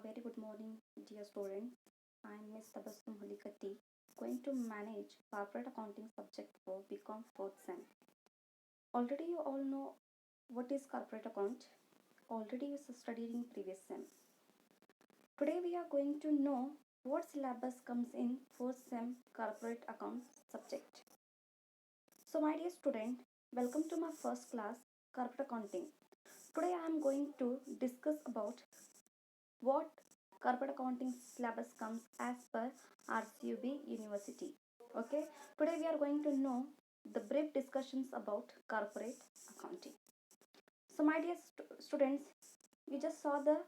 very good morning, dear students. I am Ms. Tabassum Hulikati, going to manage corporate accounting subject for BCom 4th Sem. Already you all know what is corporate account. Already you studied in previous Sem. Today we are going to know what syllabus comes in 4th Sem corporate account subject. So my dear student, welcome to my first class corporate accounting. Today I am going to discuss about what corporate accounting syllabus comes as per RCUB University. Okay, today we are going to know the brief discussions about corporate accounting. So, my dear students, we just saw the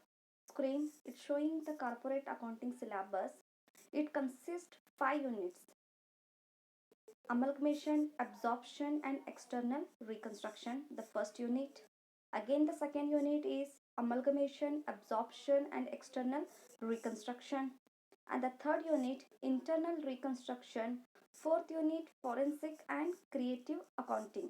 screen. It's showing the corporate accounting syllabus. It consists 5 units: amalgamation, absorption, and external reconstruction. The first unit. Again, the second unit is amalgamation, absorption, and external reconstruction. And the third unit, internal reconstruction. Fourth unit, forensic and creative accounting.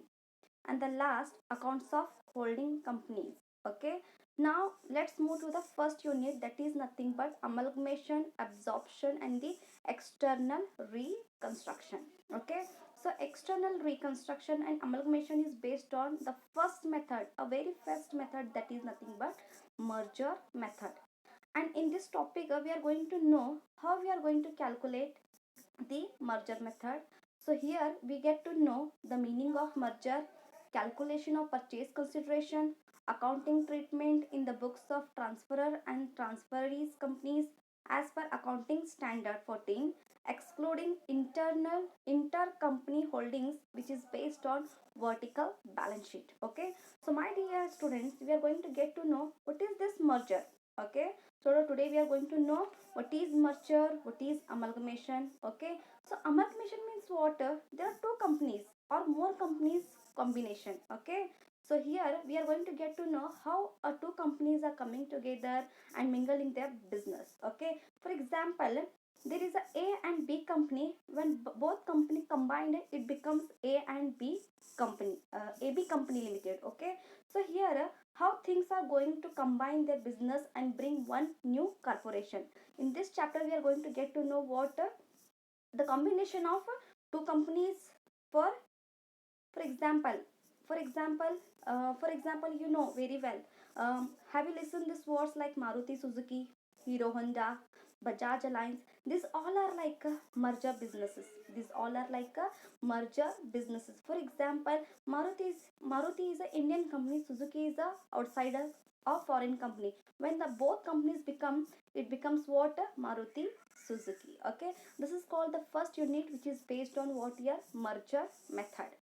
And the last, accounts of holding companies. Okay, now let's move to the first unit, that is nothing but amalgamation, absorption, and the external reconstruction. Okay, so external reconstruction and amalgamation is based on the first method, a very first method, that is nothing but merger method. And in this topic we are going to know how we are going to calculate the merger method. So here we get to know the meaning of merger, calculation of purchase consideration, accounting treatment in the books of transferor and transferees companies as per accounting standard 14, excluding internal intercompany holdings, which is based on vertical balance sheet. Okay, so my dear students, we are going to get to know what is this merger. Okay, so today we are going to know what is merger, what is amalgamation. Okay, so amalgamation means what? There are two companies or more companies combination. Okay, so here we are going to get to know how two companies are coming together and mingling their business. Okay, for example, there is a and B company. When both company combined, it becomes A and B company, AB company limited. Okay, so here how things are going to combine their business and bring one new corporation. In this chapter we are going to get to know what the combination of two companies. For for example for example you know very well, have you listened this words like Maruti Suzuki, Hero Honda, Bajaj Alliance? These all are like merger businesses. These all are like merger businesses. For example, Maruti is an Indian company, Suzuki is a outsider of foreign company. When the both companies become, it becomes what? Maruti Suzuki. Okay, this is called the first unit, which is based on what? Your merger method.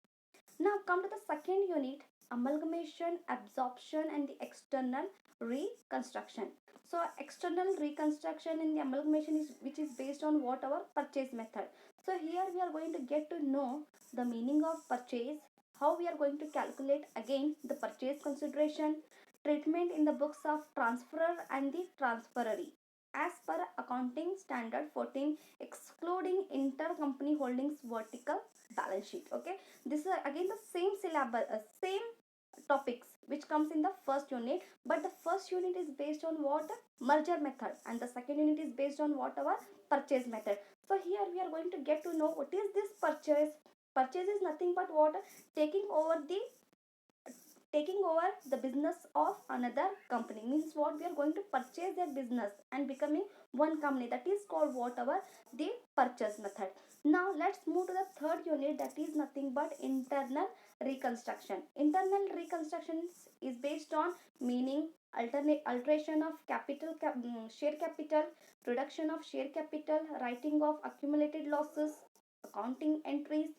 Now come to the second unit, amalgamation, absorption, and the external reconstruction. So external reconstruction and the amalgamation is which is based on what? Our purchase method. So here we are going to get to know the meaning of purchase, how we are going to calculate again the purchase consideration, treatment in the books of transferor and the transferee as per accounting standard 14, excluding intercompany holdings vertical balance sheet. Okay, this is again the same syllabus, same topics which comes in the first unit, but the first unit is based on what? Merger method, and the second unit is based on what? Our purchase method. So here we are going to get to know what is this purchase. Purchase is nothing but what? Taking over the business of another company. Means what? We are going to purchase their business and becoming one company. That is called what? Our the purchase method. Now let's move to the third unit, that is nothing but internal reconstruction. Internal reconstruction is based on meaning, alternate alteration of share capital, reduction of share capital, writing of accumulated losses, accounting entries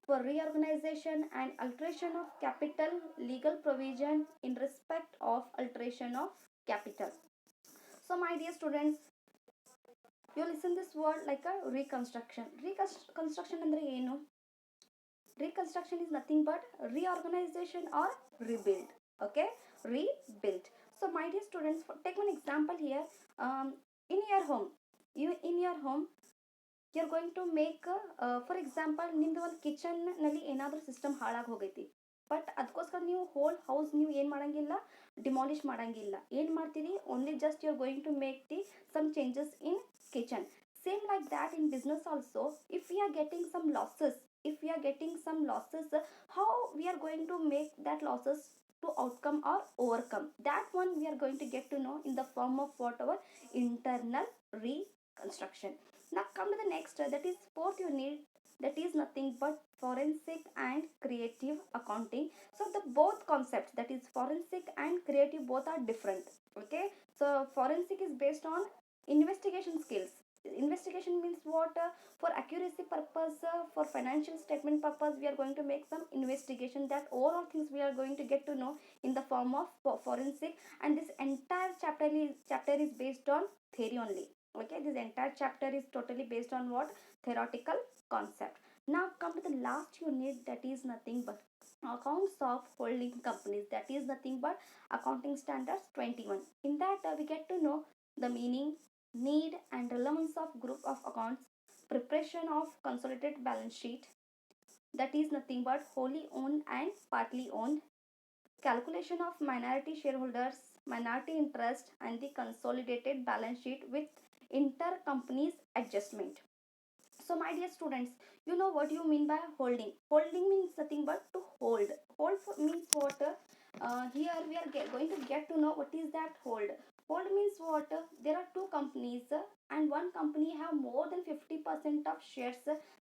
for reorganization, and alteration of capital, legal provision in respect of alteration of capital. So my dear students, you listen this word like a reconstruction. Reconstruction andre ಏನು? Reconstruction is nothing but reorganization or rebuild. Okay, rebuild. So my dear students, take one example here. In your home, you are going to make, for example ನಿಮ್ದು ಒಂದು kitchen ನಲ್ಲಿ ಏನಾದರೂ system ಹಾಳಾಗಿ ಹೋಗೈತಿ. But ಅದಕ್ಕೋಸ್ಕರ ನೀವು hole house ನೀವು ಏನು ಮಾಡಂಗಿಲ್ಲ, ಡಿಮಾಲಿಷ್ ಮಾಡಂಗಿಲ್ಲ. ಏನು ಮಾಡ್ತೀರಿ, only just you are going to make the some changes in kitchen. Same like that in business also, if we are getting some losses, if we are getting some losses, how we are going to make that losses to outcome or overcome, that one we are going to get to know in the form of whatever internal reconstruction. Now come to the next, that is fourth unit, that is nothing but forensic and creative accounting. So the both concepts, that is forensic and creative, both are different. Okay, so forensic is based on investigation skills. Investigation means what, for accuracy purpose, for financial statement purpose, we are going to make some investigation. That overall things we are going to get to know in the form of forensic. And this entire chapter is based on theory only. Okay, this entire chapter is totally based on what, theoretical concept. Now come to the last unit, that is nothing but accounts of holding companies, that is nothing but accounting standards 21. In that we get to know the meaning, need and relevance of group of accounts, preparation of consolidated balance sheet, that is nothing but wholly owned and partly owned, calculation of minority shareholders, minority interest, and the consolidated balance sheet with intercompanies adjustment. So my dear students, you know what you mean by holding. Holding means nothing but to hold. Means what, here we are going to get to know what is that hold. Hold means what, there are two companies, and one company have more than 50% of shares,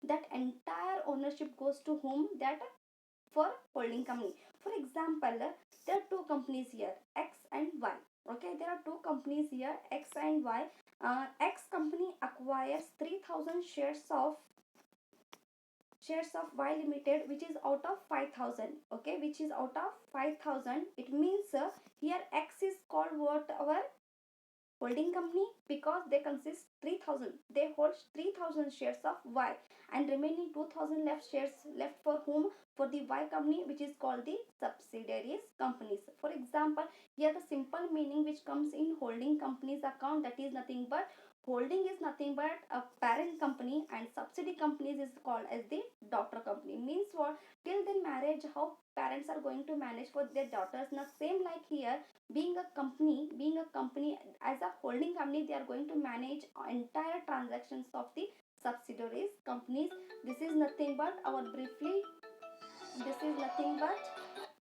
that entire ownership goes to whom, that for holding company. For example, there are two companies here, X and Y. Okay, there are two companies here, X and Y. X company acquires 3000 shares of Y Limited, which is out of 5000. Okay, which is out of 5000. It means here X is called what, our holding company, because they consist 3000, they hold 3000 shares of Y, and remaining 2000 left shares left for whom, for the Y company, which is called the subsidiaries companies. For example, here the simple meaning which comes in holding companies account, that is nothing but, holding is nothing but a parent company, and subsidy companies is called as the daughter company. Means what, till the marriage, how parents are going to manage for their daughters. Now same like here, being a company as a holding company, they are going to manage entire transactions of the subsidiaries companies. This is nothing but our briefly, this is nothing but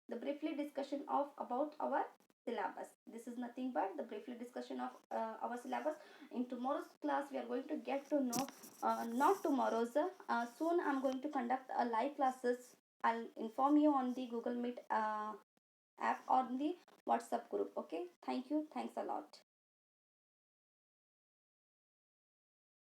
the briefly discussion of about our syllabus. This is nothing but the briefly discussion of our syllabus. In tomorrow's class we are going to get to know, not tomorrow's, soon I'm going to conduct a live classes. I'll inform you on the Google Meet app or the WhatsApp group. Okay, thank you, thanks a lot.